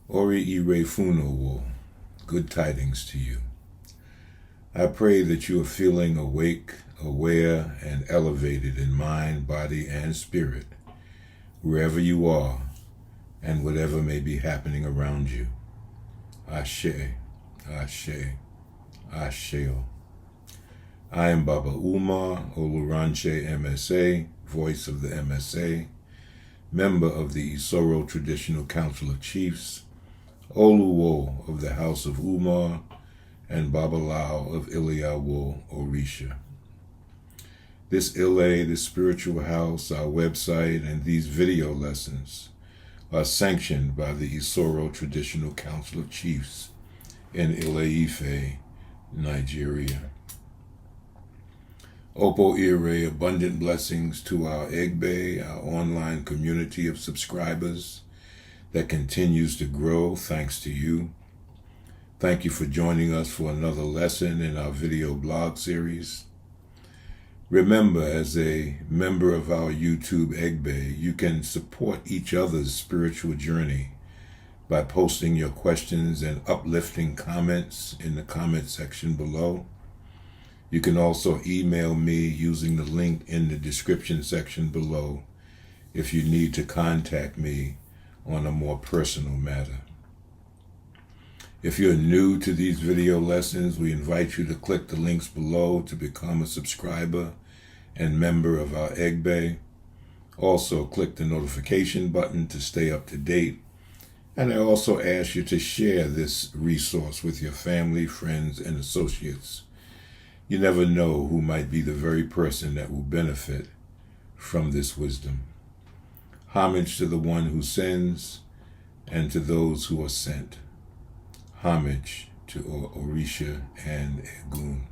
Oriire Funowo, good tidings to you. I pray that you are feeling awake, aware, and elevated in mind, body, and spirit, wherever you are, and whatever may be happening around you. Ashe, Ashe, Asheo. I am Baba Umar, Oluranse Emese, voice of the MSA, member of the Isoro Traditional Council of Chiefs, Oluwo of the House of Umar, and Babalawo of Ile-Ife, Orisa. This Ile, the spiritual house, our website, and these video lessons are sanctioned by the Isoro Traditional Council of Chiefs in Ile-Ife, Nigeria. Opo Ire, abundant blessings to our Egbe, our online community of subscribers that continues to grow thanks to you. Thank you for joining us for another lesson in our video blog series. Remember, as a member of our YouTube Egbe, you can support each other's spiritual journey by posting your questions and uplifting comments in the comment section below. You can also email me using the link in the description section below if you need to contact me on a more personal matter. If you're new to these video lessons, we invite you to click the links below to become a subscriber and member of our Egbe. Also, click the notification button to stay up to date. And I also ask you to share this resource with your family, friends, and associates. You never know who might be the very person that will benefit from this wisdom. Homage to the one who sends and to those who are sent. Homage to Orisa and Egun.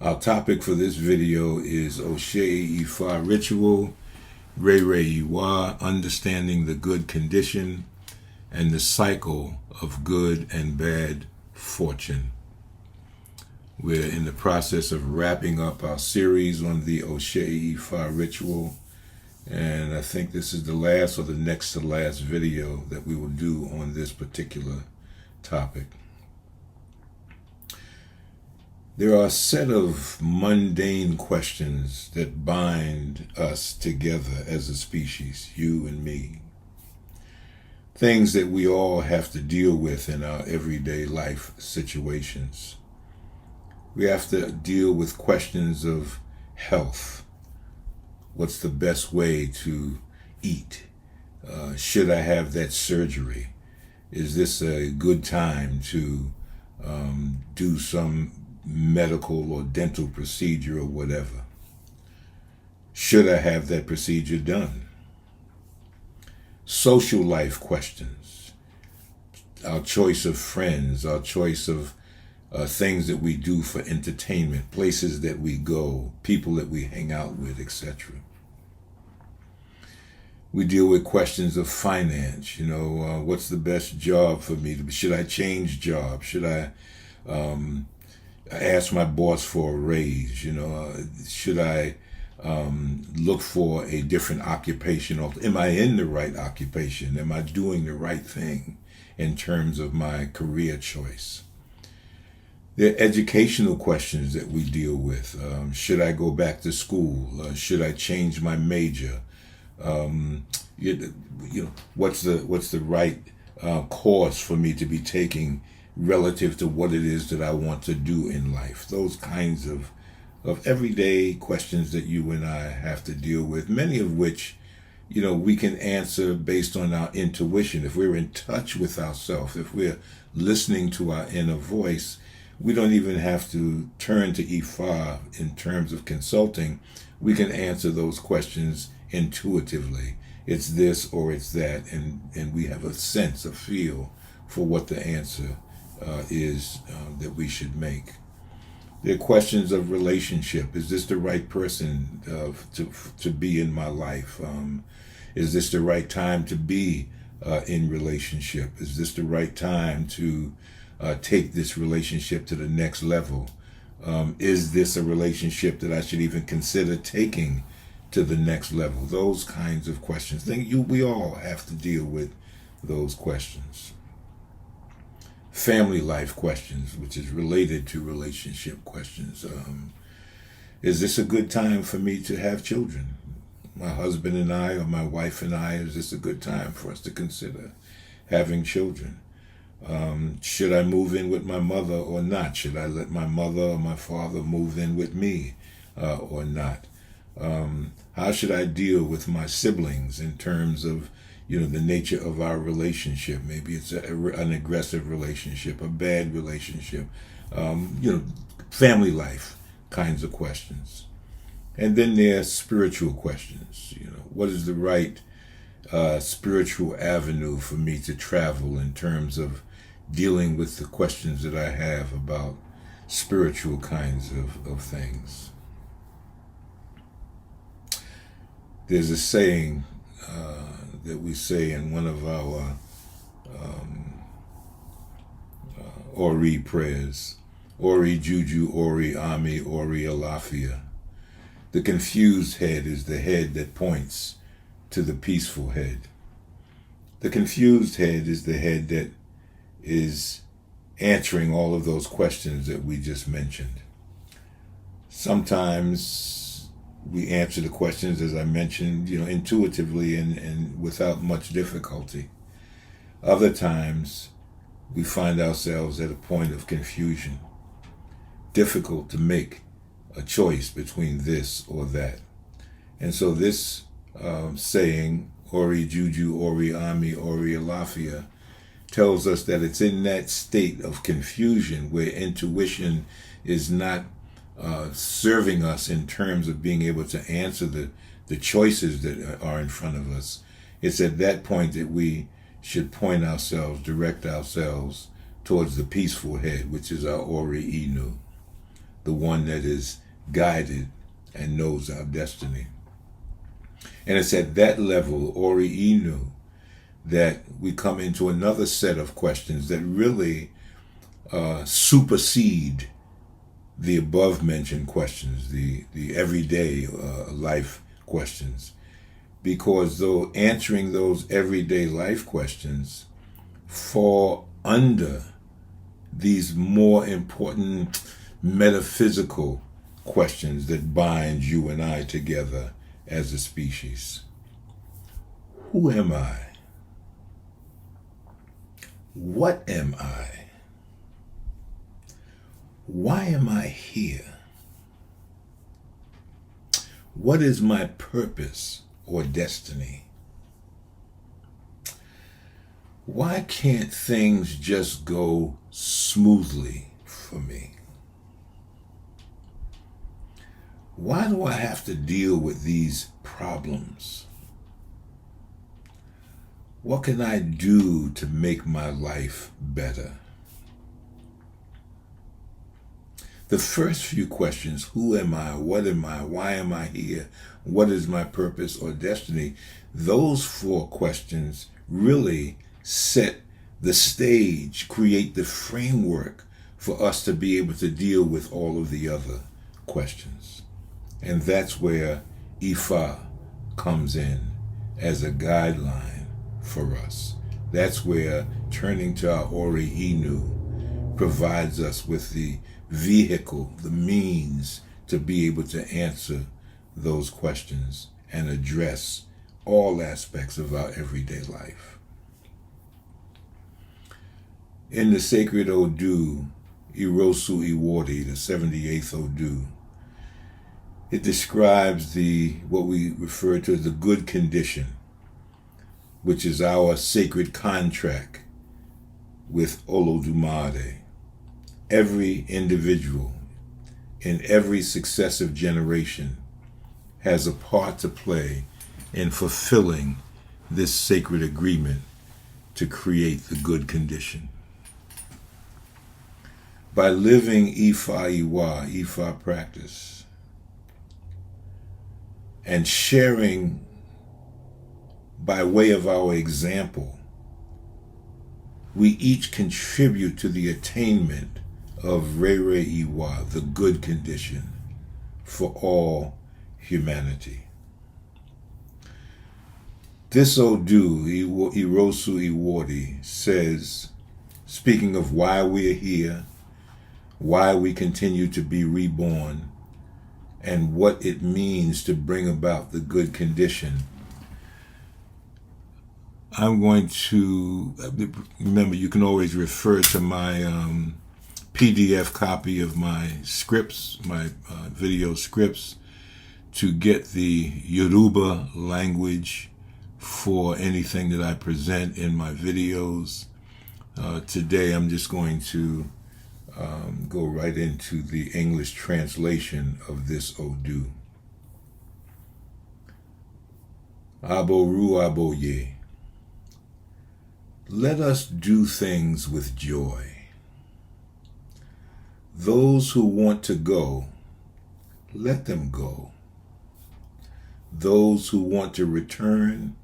Our topic for this video is Ifa ritual, Rere Iwa, understanding the good condition and the cycle of good and bad fortune. We're in the process of wrapping up our series on the Ifa ritual, and I think this is the last or the next to last video that we will do on this particular topic. There are a set of mundane questions that bind us together as a species, you and me. Things that we all have to deal with in our everyday life situations. We have to deal with questions of health. What's the best way to eat? Should I have that surgery? Is this a good time to do some medical or dental procedure or whatever? Should I have that procedure done? Social life questions. Our choice of friends, our choice of things that we do for entertainment, places that we go, people that we hang out with, etc. We deal with questions of finance. What's the best job for me? Should I change jobs? Should I ask my boss for a raise? Should I look for a different occupation? Am I in the right occupation? Am I doing the right thing in terms of my career choice? There are educational questions that we deal with. Should I go back to school? Should I change my major? What's the right course for me to be taking relative to what it is that I want to do in life? Those kinds of everyday questions that you and I have to deal with, many of which, we can answer based on our intuition. If we're in touch with ourselves, if we're listening to our inner voice, we don't even have to turn to Ifa in terms of consulting. We can answer those questions intuitively. It's this or it's that, and we have a sense, a feel for what the answer is that we should make. There are questions of relationship. Is this the right person to be in my life? Is this the right time to be in relationship? Is this the right time to take this relationship to the next level? Is this a relationship that I should even consider taking to the next level? Those kinds of questions. We all have to deal with those questions. Family life questions, which is related to relationship questions. Is this a good time for me to have children? My husband and I, or my wife and I, is this a good time for us to consider having children? Should I move in with my mother or not? Should I let my mother or my father move in with me or not? How should I deal with my siblings in terms of, the nature of our relationship? Maybe it's an aggressive relationship, a bad relationship, family life kinds of questions. And then there are spiritual questions. What is the right spiritual avenue for me to travel in terms of dealing with the questions that I have about spiritual kinds of things? There's a saying that we say in one of our Ori prayers, Ori Juju, Ori Ami, Ori Alafia. The confused head is the head that points to the peaceful head. The confused head is the head that is answering all of those questions that we just mentioned. Sometimes we answer the questions, as I mentioned, intuitively and without much difficulty. Other times we find ourselves at a point of confusion, difficult to make a choice between this or that. And so this saying, Ori Juju, Ori Ami, Ori Alafia, tells us that it's in that state of confusion where intuition is not serving us in terms of being able to answer the choices that are in front of us. It's at that point that we should direct ourselves towards the peaceful head, which is our Ori Inu, the one that is guided and knows our destiny. And it's at that level, Ori Inu, that we come into another set of questions that really supersede the above mentioned questions, the everyday life questions. Because though answering those everyday life questions fall under these more important metaphysical questions that bind you and I together as a species. Who am I? What am I? Why am I here? What is my purpose or destiny? Why can't things just go smoothly for me? Why do I have to deal with these problems? What can I do to make my life better? The first few questions, who am I, what am I, why am I here, what is my purpose or destiny, those 4 questions really set the stage, create the framework for us to be able to deal with all of the other questions. And that's where Ifa comes in as a guideline for us. That's where turning to our Ori Inu provides us with the vehicle, the means to be able to answer those questions and address all aspects of our everyday life. In the sacred Odu, Irosu Iwori, the 78th Odu, it describes what we refer to as the good condition, which is our sacred contract with Olodumare. Every individual in every successive generation has a part to play in fulfilling this sacred agreement to create the good condition. By living Ifa Iwa, Ifa practice, and sharing by way of our example, we each contribute to the attainment of Rere Iwa, the good condition for all humanity. This Odu, Irosu Iwodi, says, speaking of why we are here, why we continue to be reborn, and what it means to bring about the good condition. I'm going to, remember, you can always refer to my PDF copy of my scripts, my video scripts, to get the Yoruba language for anything that I present in my videos. Today I'm just going to go right into the English translation of this Odu. Aboru Aboye. Let us do things with joy. Those who want to go, let them go. Those who want to return,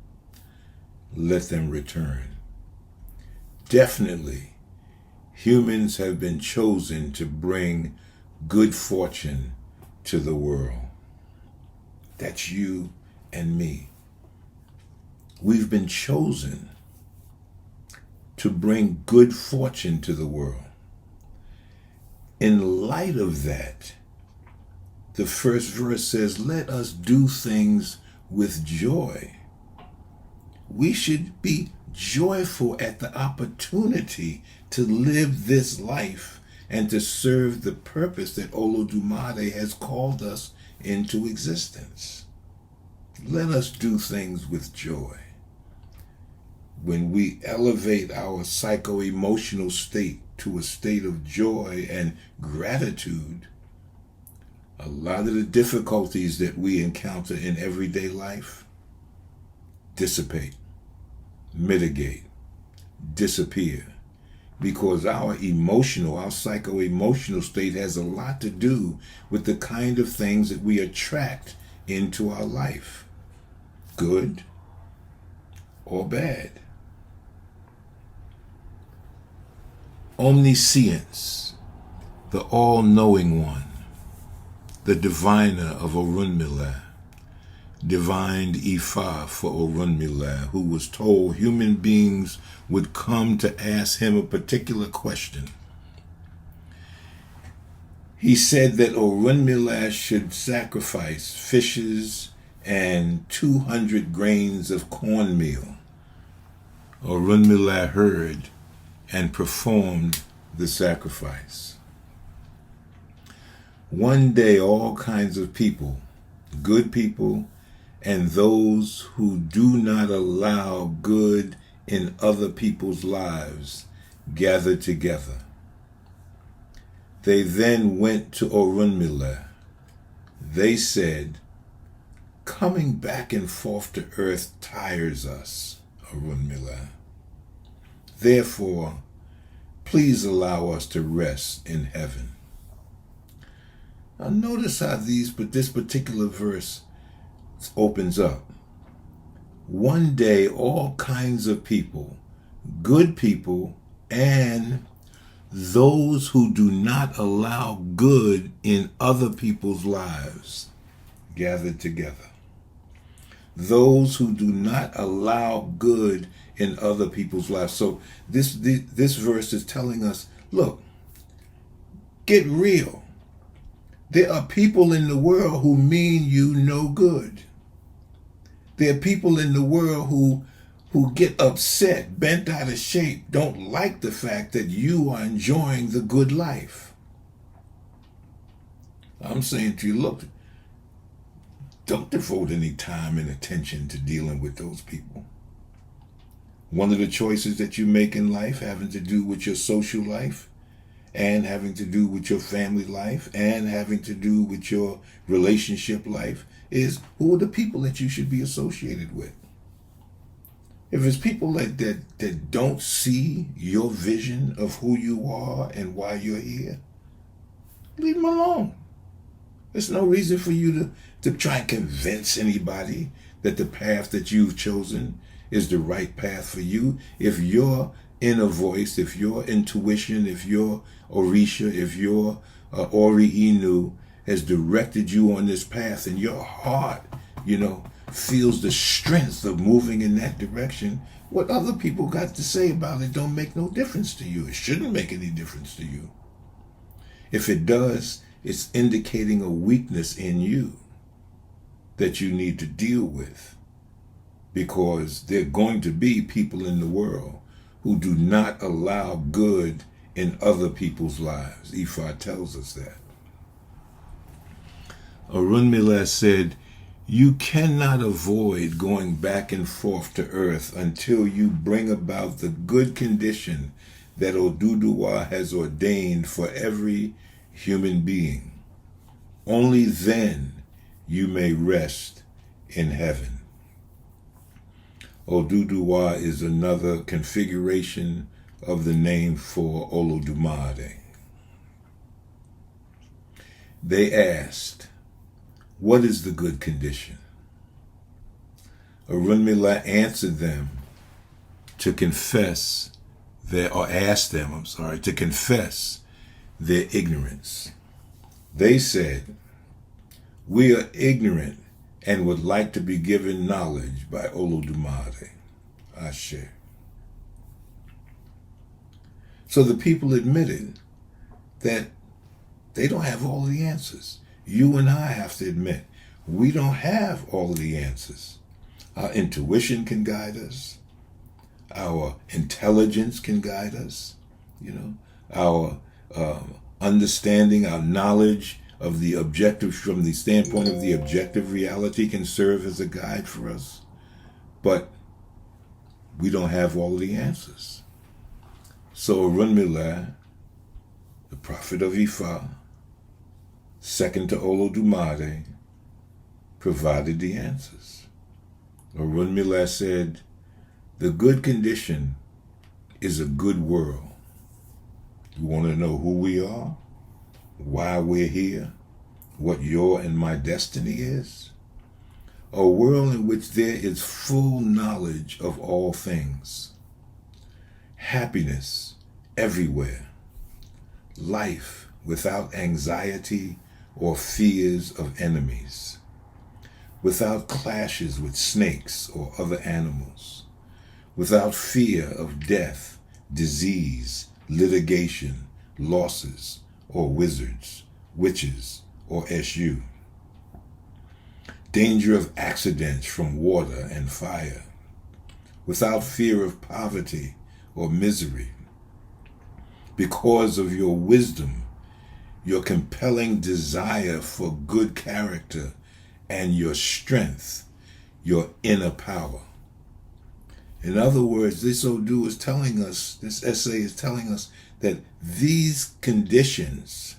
let them return. Definitely, humans have been chosen to bring good fortune to the world. That's you and me. We've been chosen to bring good fortune to the world. In light of that, the first verse says, let us do things with joy. We should be joyful at the opportunity to live this life and to serve the purpose that Olodumare has called us into existence. Let us do things with joy. When we elevate our psycho-emotional state to a state of joy and gratitude, a lot of the difficulties that we encounter in everyday life dissipate, mitigate, disappear, because our psycho-emotional state has a lot to do with the kind of things that we attract into our life, good or bad. Omniscience, the all-knowing one, the diviner of Orunmila, divined Ifa for Orunmila, who was told human beings would come to ask him a particular question. He said that Orunmila should sacrifice fishes and 200 grains of cornmeal. Orunmila heard and performed the sacrifice. One day, all kinds of people, good people, and those who do not allow good in other people's lives, gathered together. They then went to Orunmila. They said, coming back and forth to earth tires us, Orunmila. Therefore, please allow us to rest in heaven. Now notice how this particular verse opens up. One day, all kinds of people, good people, and those who do not allow good in other people's lives, gathered together. Those who do not allow good in other people's lives. So this verse is telling us, look, get real. There are people in the world who mean you no good. There are people in the world who get upset, bent out of shape, don't like the fact that you are enjoying the good life. I'm saying to you, look, don't devote any time and attention to dealing with those people. One of the choices that you make in life having to do with your social life and having to do with your family life and having to do with your relationship life is who are the people that you should be associated with. If it's people that don't see your vision of who you are and why you're here, leave them alone. There's no reason for you to try and convince anybody that the path that you've chosen is the right path for you. If your inner voice, if your intuition, if your Orisa, if your Ori Inu has directed you on this path and your heart, feels the strength of moving in that direction, what other people got to say about it don't make no difference to you. It shouldn't make any difference to you. If it does, it's indicating a weakness in you that you need to deal with, because there are going to be people in the world who do not allow good in other people's lives. Ifa tells us that. Orunmila said, you cannot avoid going back and forth to earth until you bring about the good condition that Oduduwa has ordained for every human being. Only then you may rest in heaven. Oduduwa is another configuration of the name for Olodumare. They asked, what is the good condition? Orunmila answered them to confess to confess their ignorance. They said, we are ignorant and would like to be given knowledge by Olodumare. Ashe. So the people admitted that they don't have all the answers. You and I have to admit, we don't have all of the answers. Our intuition can guide us. Our intelligence can guide us. Our understanding, our knowledge of the objective, from the standpoint of the objective reality, can serve as a guide for us. But we don't have all of the answers. So Orunmila, the prophet of Ifa, second to Olodumare, provided the answers. Orunmila said, the good condition is a good world. You want to know who we are? Why we're here? What your and my destiny is? A world in which there is full knowledge of all things. Happiness everywhere. Life without anxiety or fears of enemies. Without clashes with snakes or other animals. Without fear of death, disease, litigation, losses, or wizards, witches, or SU. Danger of accidents from water and fire. Without fear of poverty or misery. Because of your wisdom, your compelling desire for good character, and your strength, your inner power. In other words, this Odu is telling us, this essay is telling us that these conditions,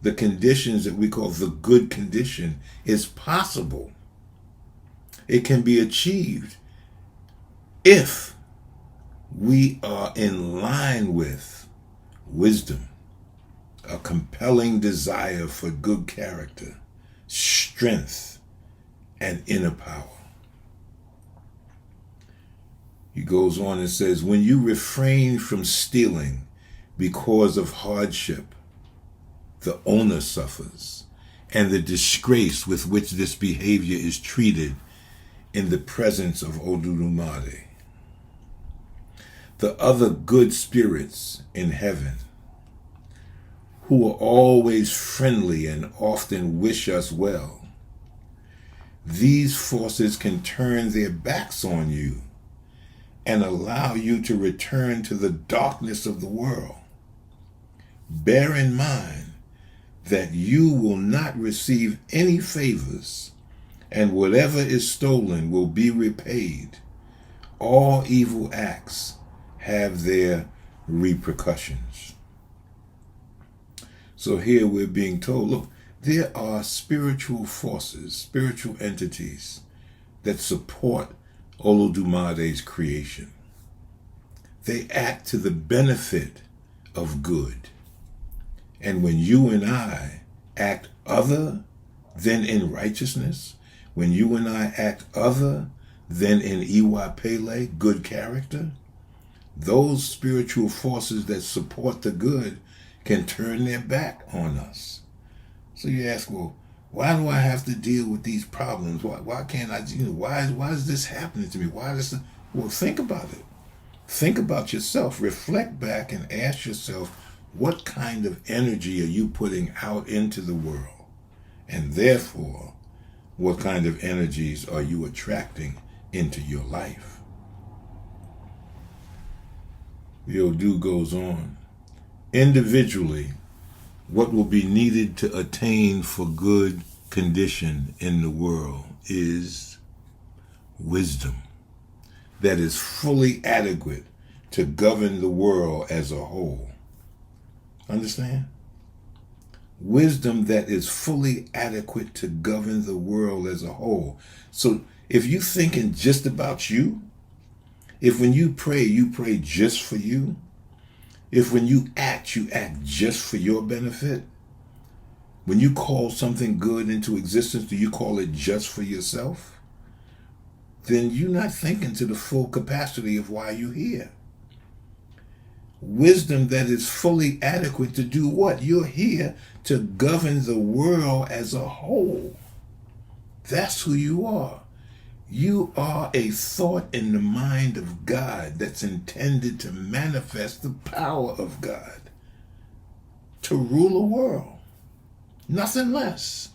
the conditions that we call the good condition, is possible. It can be achieved if we are in line with wisdom, a compelling desire for good character, strength, and inner power. He goes on and says, when you refrain from stealing because of hardship, the owner suffers, and the disgrace with which this behavior is treated in the presence of Olorun. The other good spirits in heaven, who are always friendly and often wish us well, these forces can turn their backs on you and allow you to return to the darkness of the world. Bear in mind that you will not receive any favors, and whatever is stolen will be repaid. All evil acts have their repercussions. So here we're being told, look, there are spiritual forces, spiritual entities that support Olodumare's creation. They act to the benefit of good. And when you and I act other than in righteousness, when you and I act other than in Iwa Pele, good character, those spiritual forces that support the good can turn their back on us. So you ask, well, Why do I have to deal with these problems? Why can't I, why is this happening to me? Well, think about it. Think about yourself. Reflect back and ask yourself, what kind of energy are you putting out into the world? And therefore, what kind of energies are you attracting into your life? The Odu goes on. Individually, what will be needed to attain for good condition in the world is wisdom that is fully adequate to govern the world as a whole. Understand? Wisdom that is fully adequate to govern the world as a whole. So if you're thinking just about you, if when you pray just for you, if when you act just for your benefit, when you call something good into existence, do you call it just for yourself? Then you're not thinking to the full capacity of why you're here. Wisdom that is fully adequate to do what? You're here to govern the world as a whole. That's who you are. You are a thought in the mind of God that's intended to manifest the power of God, to rule a world. Nothing less.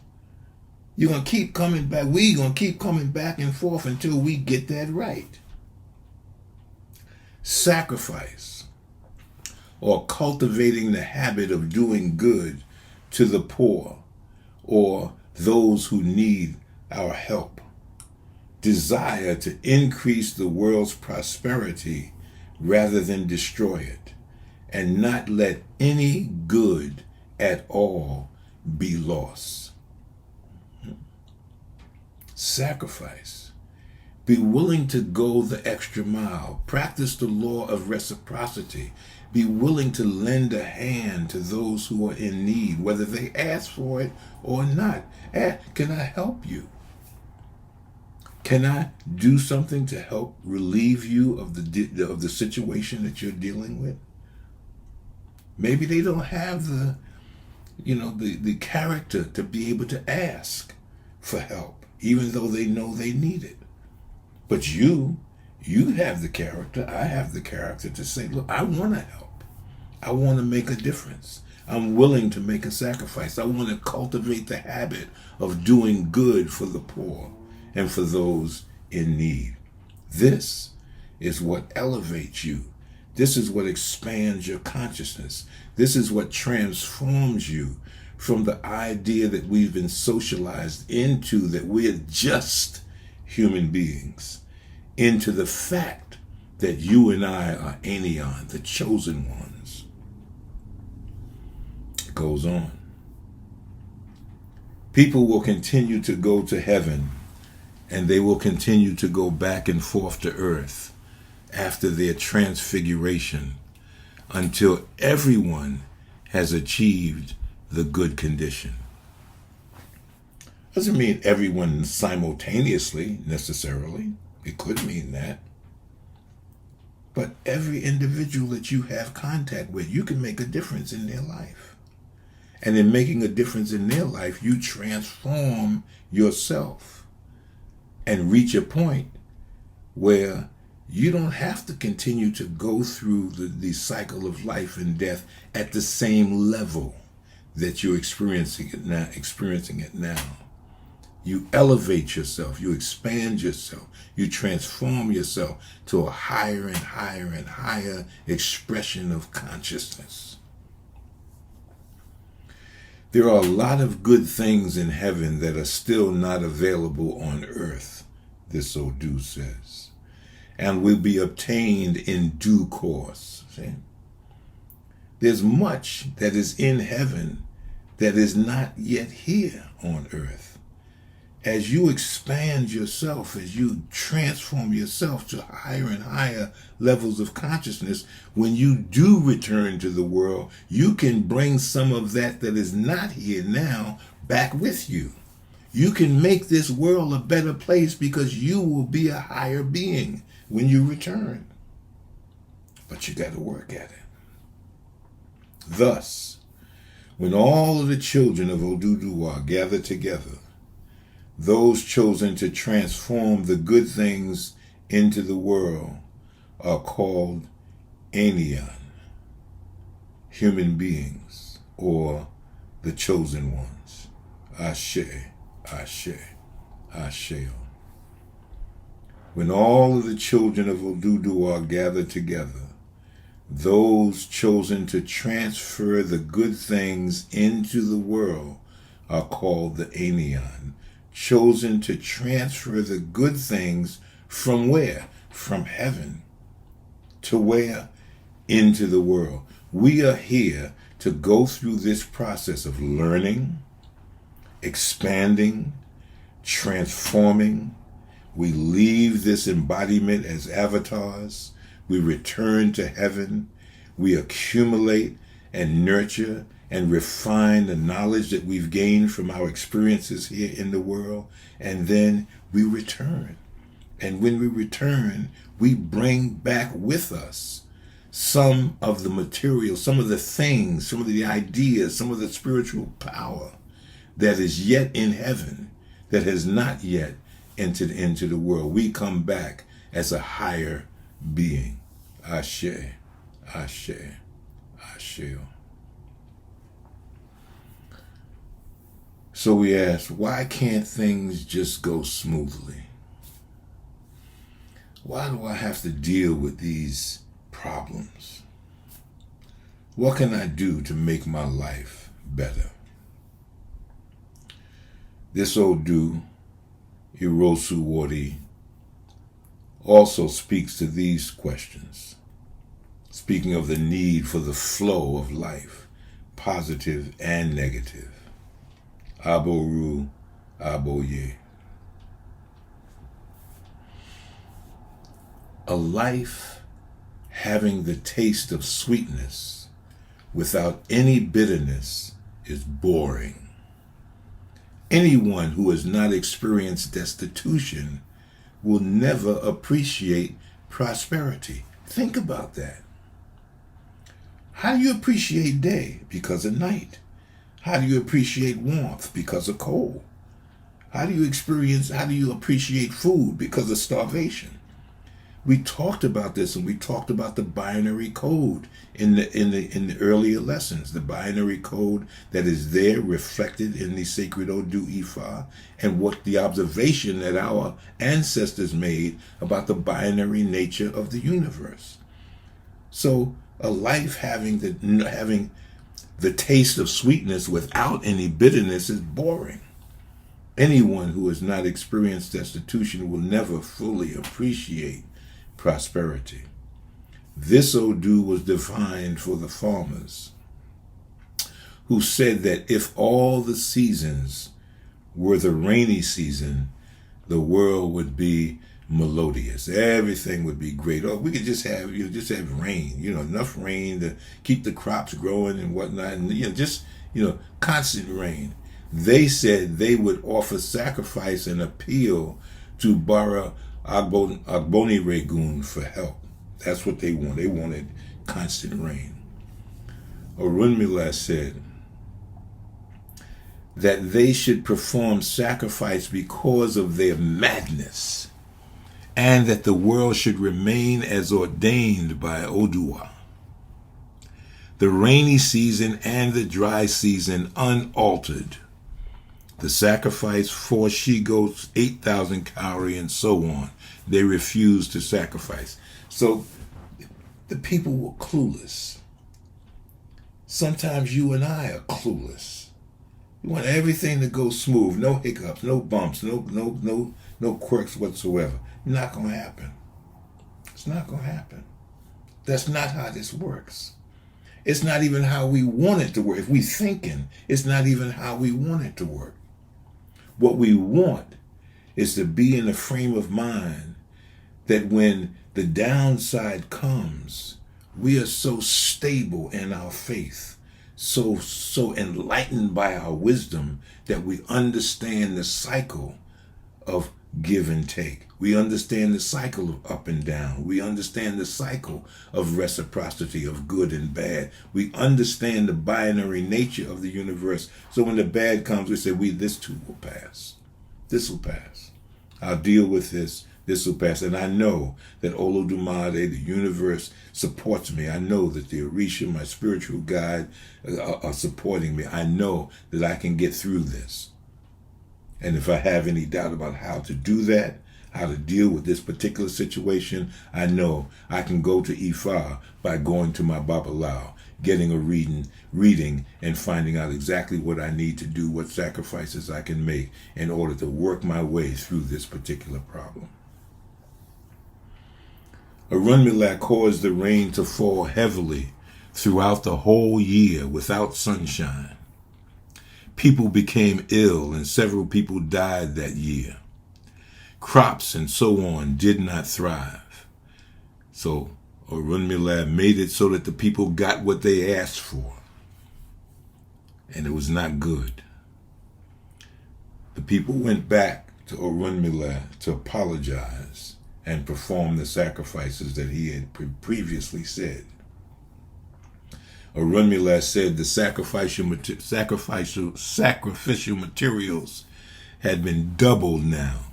You're going to keep coming back. We're going to keep coming back and forth until we get that right. Sacrifice, or cultivating the habit of doing good to the poor or those who need our help. Desire to increase the world's prosperity rather than destroy it, and not let any good at all be lost. Sacrifice. Be willing to go the extra mile. Practice the law of reciprocity. Be willing to lend a hand to those who are in need, whether they ask for it or not. Can I help you? Can I do something to help relieve you of the situation that you're dealing with? Maybe they don't have the character to be able to ask for help, even though they know they need it. But you have the character, I have the character to say, look, I want to help. I want to make a difference. I'm willing to make a sacrifice. I want to cultivate the habit of doing good for the poor and for those in need. This is what elevates you. This is what expands your consciousness. This is what transforms you from the idea that we've been socialized into, that we're just human beings, into the fact that you and I are Anion, the chosen ones. It goes on. People will continue to go to heaven, and they will continue to go back and forth to earth after their transfiguration until everyone has achieved the good condition. Doesn't mean everyone simultaneously, necessarily. It could mean that. But every individual that you have contact with, you can make a difference in their life. And in making a difference in their life, you transform yourself and reach a point where you don't have to continue to go through the cycle of life and death at the same level that you're experiencing it now. You elevate yourself, you expand yourself, you transform yourself to a higher and higher and higher expression of consciousness. There are a lot of good things in heaven that are still not available on earth, this Odu says, and will be obtained in due course. See? There's much that is in heaven that is not yet here on earth. As you expand yourself, as you transform yourself to higher and higher levels of consciousness, when you do return to the world, you can bring some of that is not here now back with you. You can make this world a better place because you will be a higher being when you return. But you got to work at it. Thus, When all of the children of Oduduwa gather together, those chosen to transform the good things into the world are called Eniyan, human beings, or the chosen ones. Ashe, Ashe, Asheo. When all of the children of Oduduwa gather together, those chosen to transfer the good things into the world are called the Eniyan, chosen to transfer the good things from where? From heaven. To where? Into the world. We are here to go through this process of learning, expanding, transforming. We leave this embodiment as avatars. We return to heaven. We accumulate and nurture and refine the knowledge that we've gained from our experiences here in the world. And then we return. And when we return, we bring back with us some of the material, some of the things, some of the ideas, some of the spiritual power that is yet in heaven, that has not yet entered into the world. We come back as a higher being. Ashe, Ashe, Asheo. So we ask, why can't things just go smoothly? Why do I have to deal with these problems? What can I do to make my life better? This Odu, Irosu Wari, also speaks to these questions, speaking of the need for the flow of life, positive and negative. Aboru, Aboye. A life having the taste of sweetness without any bitterness is boring. Anyone who has not experienced destitution will never appreciate prosperity. Think about that. How do you appreciate day? Because of night. How do you appreciate warmth? Because of cold. How do you appreciate food? Because of starvation. We talked about this, and we talked about the binary code in the earlier lessons. The binary code that is there reflected in the sacred Odu Ifa, and what the observation that our ancestors made about the binary nature of the universe. So a life having the taste of sweetness without any bitterness is boring. Anyone who has not experienced destitution will never fully appreciate prosperity. This Odu was defined for the farmers, who said that if all the seasons were the rainy season, the world would be melodious. Everything would be great. Oh, we could just have rain, enough rain to keep the crops growing and whatnot, and constant rain. They said they would offer sacrifice and appeal to Bara Agboni Regun for help. That's what they wanted. They wanted constant rain. Orunmila said that they should perform sacrifice because of their madness, and that the world should remain as ordained by Oduwa. The rainy season and the dry season unaltered. The sacrifice, 4 she-goats, 8,000 cowrie, and so on. They refused to sacrifice. So the people were clueless. Sometimes you and I are clueless. You want everything to go smooth, no hiccups, no bumps, no quirks whatsoever. Not going to happen. It's not going to happen. That's not how this works. It's not even how we want it to work. If we're thinking, it's not even how we want it to work. What we want is to be in a frame of mind that when the downside comes, we are so stable in our faith, so enlightened by our wisdom that we understand the cycle of give and take. We understand the cycle of up and down. We understand the cycle of reciprocity of good and bad. We understand the binary nature of the universe. So when the bad comes, we say, this too will pass. This will pass. I'll deal with this. This will pass. And I know that Olodumare, the universe, supports me. I know that the Orisha, my spiritual guide, are supporting me. I know that I can get through this. And if I have any doubt about how to do that, how to deal with this particular situation, I know I can go to Ifa by going to my Babalawo, getting a reading, and finding out exactly what I need to do, what sacrifices I can make in order to work my way through this particular problem. Orunmila caused the rain to fall heavily throughout the whole year without sunshine. People became ill and several people died that year. Crops and so on did not thrive. So Orunmila made it so that the people got what they asked for. And it was not good. The people went back to Orunmila to apologize and perform the sacrifices that he had previously said. Orunmila said the sacrificial materials had been doubled now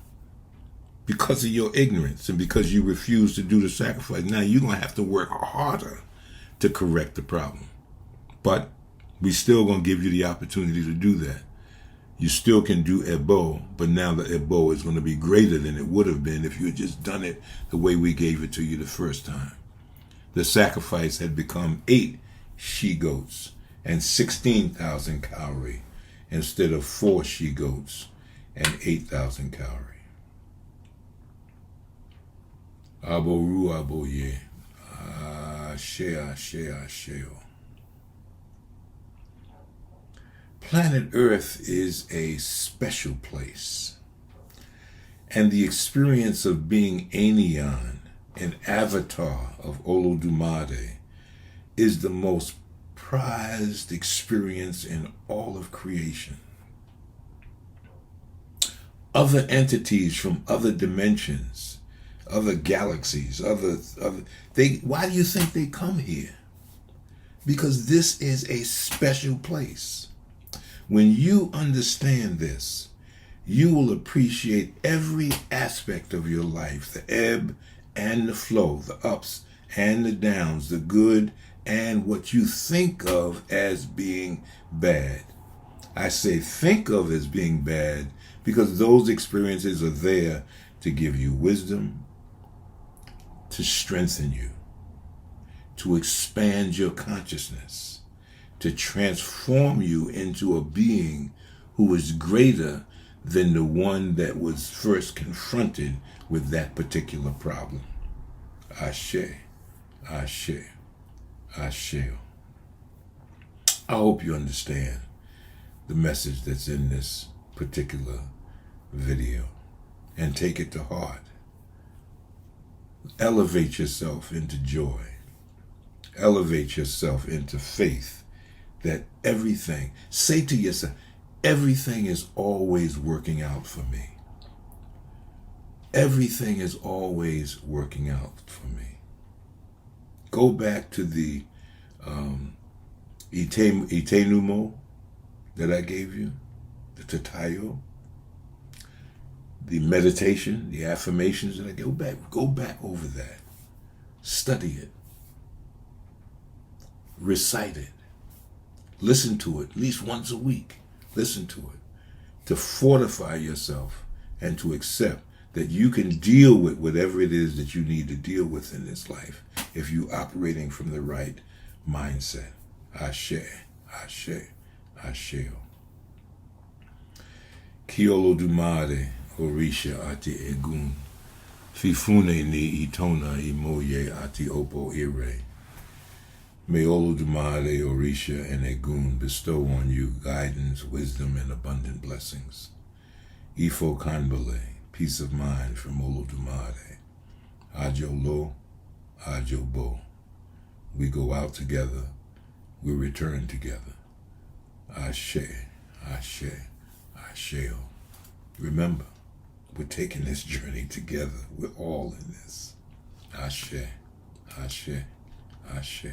because of your ignorance and because you refused to do the sacrifice. Now you're going to have to work harder to correct the problem. But we still going to give you the opportunity to do that. You still can do Ebo, but now the Ebo is going to be greater than it would have been if you had just done it the way we gave it to you the first time. The sacrifice had become 8 she-goats and 16,000 cowrie instead of 4 she-goats and 8,000 cowrie. Aboru aboye, ashe ashe asheo. Planet Earth is a special place, and the experience of being Anion, an avatar of Olodumare, is the most prized experience in all of creation. Other entities from other dimensions, other galaxies, why do you think they come here? Because this is a special place. When you understand this, you will appreciate every aspect of your life, the ebb and the flow, the ups and the downs, the good and what you think of as being bad. I say think of as being bad because those experiences are there to give you wisdom, to strengthen you, to expand your consciousness, to transform you into a being who is greater than the one that was first confronted with that particular problem. Ashe, ashe, asheo. I hope you understand the message that's in this particular video and take it to heart. Elevate yourself into joy. Elevate yourself into faith that everything, say to yourself, everything is always working out for me. Everything is always working out for me. Go back to the Itenumo that I gave you, the Tatayo, the meditation, the affirmations that I gave. Go back over that. Study it. Recite it. Listen to it at least once a week. Listen to it to fortify yourself and to accept that you can deal with whatever it is that you need to deal with in this life if you're operating from the right mindset. Ashe, ashe, asheo. Ki Olodumare Orisha ati egun. Fifune ni itona imoye ati opo ire. May Olodumare, Orisha, and Egun bestow on you guidance, wisdom, and abundant blessings. Ifo Kanbale, peace of mind from Olodumare. Ajo Lo, Ajo Bo. We go out together, we return together. Ashe, Ashe, Asheo. Remember, We're taking this journey together. We're all in this. Ashe, Ashe, Ashe.